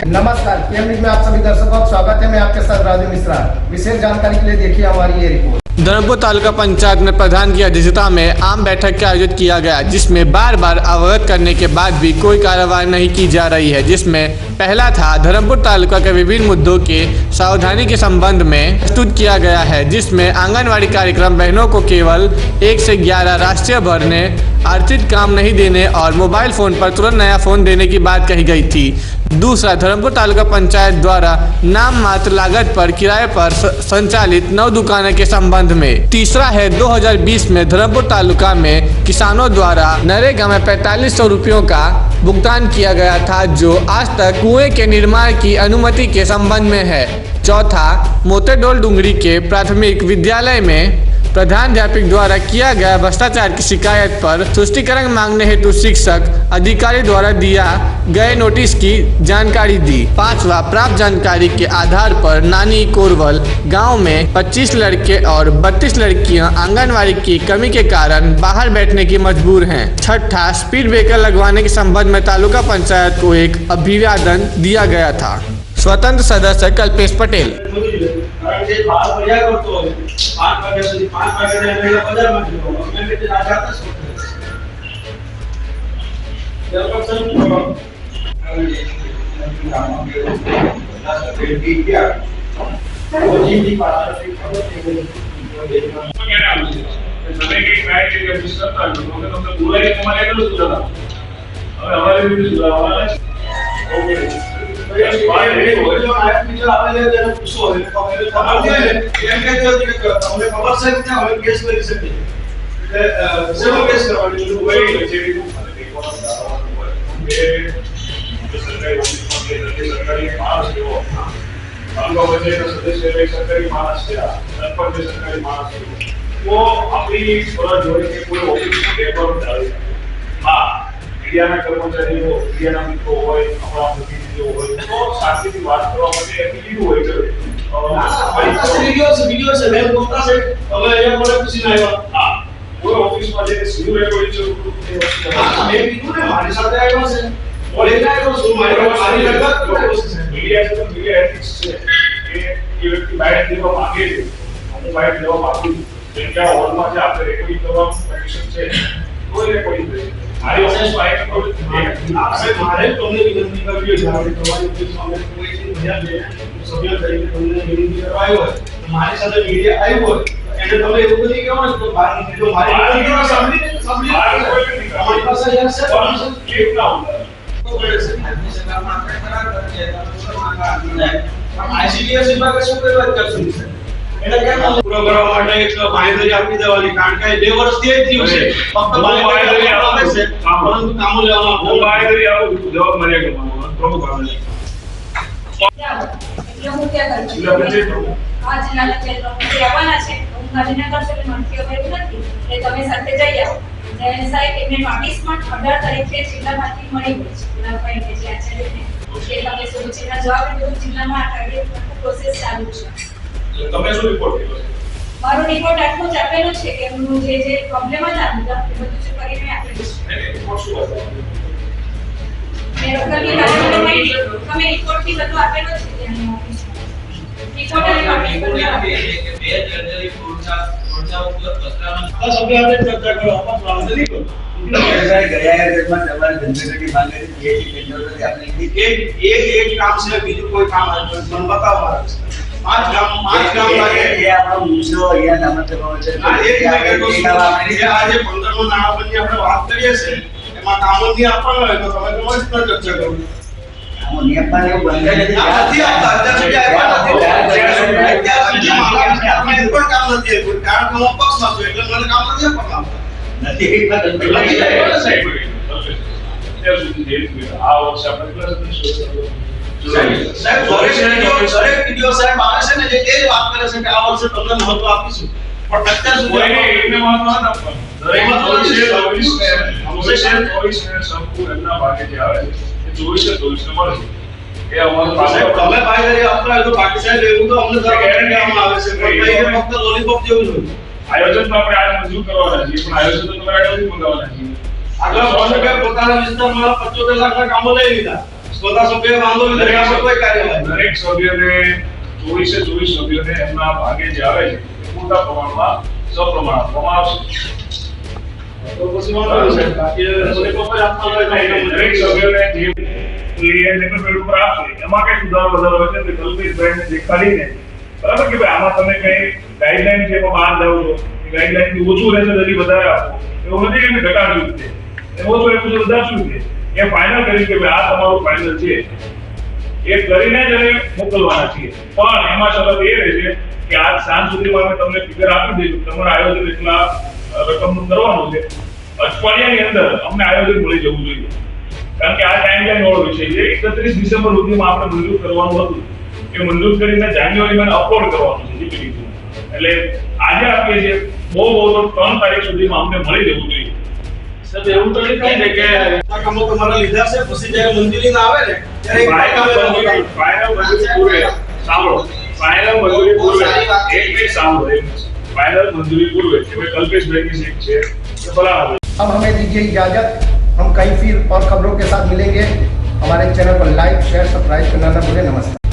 नमस्कार, PM news में आप सभी दर्शकों का स्वागत है। मैं आपके साथ राजू मिश्रा। विशेष जानकारी के लिए देखिए हमारी ये रिपोर्ट। धर्मपुर तालुका पंचायत में प्रधान की अध्यक्षता में आम बैठक का आयोजित किया गया, जिसमें बार बार अवगत करने के बाद भी कोई कार्रवाई नहीं की जा रही है। जिसमें पहला था धर्मपुर तालुका के विभिन्न मुद्दों के सावधानी के संबंध में प्रस्तुत किया गया है, जिसमें आंगनवाड़ी कार्यक्रम बहनों को केवल 1 से 11 राष्ट्रीय भरने, आर्थिक काम नहीं देने और मोबाइल फोन पर तुरंत नया फोन देने की बात कही गई थी। दूसरा, धर्मपुर तालुका पंचायत द्वारा नाम मात्र लागत पर किराए पर संचालित 9 दुकानें के संबंध में। तीसरा है 2020 में धर्मपुर तालुका में किसानों द्वारा नरेगा में 4500 रुपयों का भुगतान किया गया था, जो आज तक कुएं के निर्माण की अनुमति के संबंध में है। चौथा, मोतेडोल डुंगरी के प्राथमिक विद्यालय में प्रधानाध्यापक द्वारा किया गया भ्रष्टाचार की शिकायत पर तुष्टिकरण मांगने हेतु शिक्षक अधिकारी द्वारा दिया गए नोटिस की जानकारी दी। पांचवा, प्राप्त जानकारी के आधार पर नानी कोरवल गांव में 25 लड़के और 32 लड़कियां आंगनवाड़ी की कमी के कारण बाहर बैठने की मजबूर हैं। छठा, स्पीड ब्रेकर लगवाने के संबंध में तालुका पंचायत को एक अभिवादन दिया गया था। स्वतंत्र सदस्य कल्पेश पटेल। मीडिया कर्मचारी हो, मीडिया मित्रों हो, अपना प्रतिनिधियों हो, तो शांति की बात करवा માટે એક્ટિવ હોય છે। વિડિયો છે મેં પોતા છે હવે અહીંયા મને પૂછી આવ્યા હા કોઈ ઓફિસમાં જે સીધું રેકોર્ડિંગ છે મેં કીધું ને મારી સાથે આવ્યો છે બોલે આવ્યો છું મારી લગત મીડિયા છે તો મીડિયા એથિક્સ છે કે એ વ્યક્તિ બહાર દેવા માંગે છે હું બહાર દેવા માંગુ છું જેમ કે હોલમાં જે આપણે રેકોર્ડિંગ કરવાનું પરમિશન છે તો રેકોર્ડિંગ કરે મારી ઓફિસ વાઇફ આપણે મારે તમને વિનંતી કરવી છે તમારી ઓફિસમાં કોઈ છે સભ્ય તરીકે તમને વિનંતી કરવા આવ્યો હોય તો મારી સાથે મીડિયા આવ્યો હોય એટલે તમે એવું બધી કહો ને તો બહાર નીકળો મારી સાંભળી તમારી પાસે યાર છે પરમિશન ક્લિક ના હોય તો કરે છે આજની સરકારમાં આપણે કરાર કરીએ તો આઈસીડીએસ વિભાગે શું કરવા કરશું એટલે કેમ પૂરો કરવા માટે એક બાંહેધરી આપી દેવાની કારણ કે 2 વર્ષથી જ થયું છે ફક્ત બાંહેધરી આપે છે પરંતુ કામો લેવામાં હું બાંહેધરી આપું જવાબ મળે કે પ્રમુખ આવે એટલે હું ક્યાં કરું છું આ જિલ્લાના કેન્દ્રમાંથી આવવાના છે હું ગાંધીનગર છે મનથી હવે નથી એટલે તમે સાથે જઈ આવો જય સાહેબ એમને નોટિસમાં 18 તારીખે જિલ્લામાંથી મળી ગઈ છે જિલ્લા પોઈન્ટ જે આ છે ને કે તમે સૂચિના જવાબ બધું જિલ્લામાં આખી પ્રોસેસ ચાલુ છે। તમે શું રિપોર્ટ કર્યો છે મારો રિપોર્ટ આટલું જ આપેલો છે કે હું જે પ્રોબ્લેમ હતા એ બધું જ કરીને આપેલું છે રિપોર્ટ શું હતો મેં લોકલની કાર્યવાહી તમે રિપોર્ટથી બધું આપેલો છે ત્યાંની ઓફિસમાં રિપોર્ટ અને નોટિસ પર બે જનરલી પૂરતા ઉપર પત્રમાં સભ્ય આપણે ચર્ચા કરો આપા સ્વાગત નથી કરો ગયા એડમાં તમારે જનરેટરની માંગ હતી કે કેન્દ્રથી આપણે એક કામ છે બીજું કોઈ કામ મને બતાવો મારે 5 ગામ લાગે એ આપણો મુદ્દો અહીંયા નામતમાં છે આજે 15 નો નાણાપંચની આપણે વાત કરીએ છે એમાં કામોની આપવાનો હોય તો તમે તમારી રીતે ચર્ચા કરો આનો નિયમમાં એવું બંધ નથી આપતા અત્યાર સુધી આપ્યા નથી આપણે કોઈ કામ નથી કારણ કે હું પક્ષમાં છું એટલે મને કામ નથી આપતા નથી અત્યાર સુધી જે આ વર્ષે આપણે સાહેબ દરેક વિડિયો સાહેબ આવે છે ને જે તે જ વાત કરે છે કે આ વર્ષે તમને મહત્વ આપીશું પણ અત્યાર સુધી એને મહત્વ ન આપવાનું દરેક 24 સંપૂર્ણ એમના ભાગે જે આવે છે એ 24 મળે છે એ અમારું પાસે તમે ભાગીદારી આપતા તો બાકી સાહેબ એવું તો અમને ગેરંટી આપવામાં આવે છે પણ એ ફક્ત લોલીપોપ જેવું જ આયોજન તો આપણે આ મંજૂર કરવાના છીએ પણ આયોજન તો તમારે આટલું જ મંગાવવાના છીએ આગળ 100 પોતાના વિસ્તારમાં 75 લાખના કામો લઈ લીધા બધા સભ્યોએ વાંધો નથી, દરેક સભ્ય કોઈ કાર્યવાહી. દરેક સભ્યોને 24 સભ્યોને એમના ભાગે જે આવે છે એ પૂરતા પ્રમાણમાં સપ્રમાણ આપવામાં આવશે. તો પછી વાંધો નહીં સાહેબ. બાકી દરેક વખતે આપવામાં આવે નહીં. દરેક સભ્યોને જે લેટર પેડ ઉપર આપશે એમાં કઈ સુધારો વધારો હોય છે તો કલ્પેશભાઈને દેખાડીને બરાબર કે ભાઈ આમાં તમે કઈ ગાઈડલાઈન છે એમાં બહાર જાઓ છો, ગાઈડલાઈન થી ઓછું રહેશે તો હજી વધારે આપો, એવું નથી કે ઘટાડ્યું છે, એ ઓછું એટલું તો વધારશું છે. એ ફાઇનલ કર્યું કે ભાઈ આ તમારું ફાઇનલ છે, એ કરીને જ એને મોકલવાના છીએ. પણ એમાં શરત એ રહેશે કે આજ સાંજ સુધીમાં અમે તમને ફિગર આપી દઈશું, તમારું આયોજન એટલા રકમનું કરવાનું છે. અઠવાડિયાની અંદર અમને આયોજન મળી જવું જોઈએ, કારણ કે આ ટાઈમલાઈન વાળો વિષય છે. 31 ડિસેમ્બર સુધીમાં આપણે મંજૂર કરવાનું હતું, એ મંજૂર કરીને જાન્યુઆરીમાં અપલોડ કરવાનું છે જીપીડી. એટલે આજે આપીએ છીએ, બહુ તો 3 તારીખ સુધીમાં અમને મળી જવું જોઈએ. સાહેબ એવું તો નહીં થાય ને કે આ કામો તમારા લીધા છે પછી જ્યારે મંજૂરી ના આવે ને ત્યારે ફાઇનલ મંજૂરી પૂરે સાંભળો, ફાઇનલ મંજૂરી પૂરે એક મિનિટ સાંભળો, ફાઇનલ મંજૂરી પૂરે કે ભાઈ કલ્પેશભાઈની સીટ છે કે ભલા अब हमें दीजिए इजाजत, हम कहीं फिर और खबरों के साथ मिलेंगे। हमारे चैनल पर लाइक शेयर सब्सक्राइब करना ना भूलें। नमस्कार।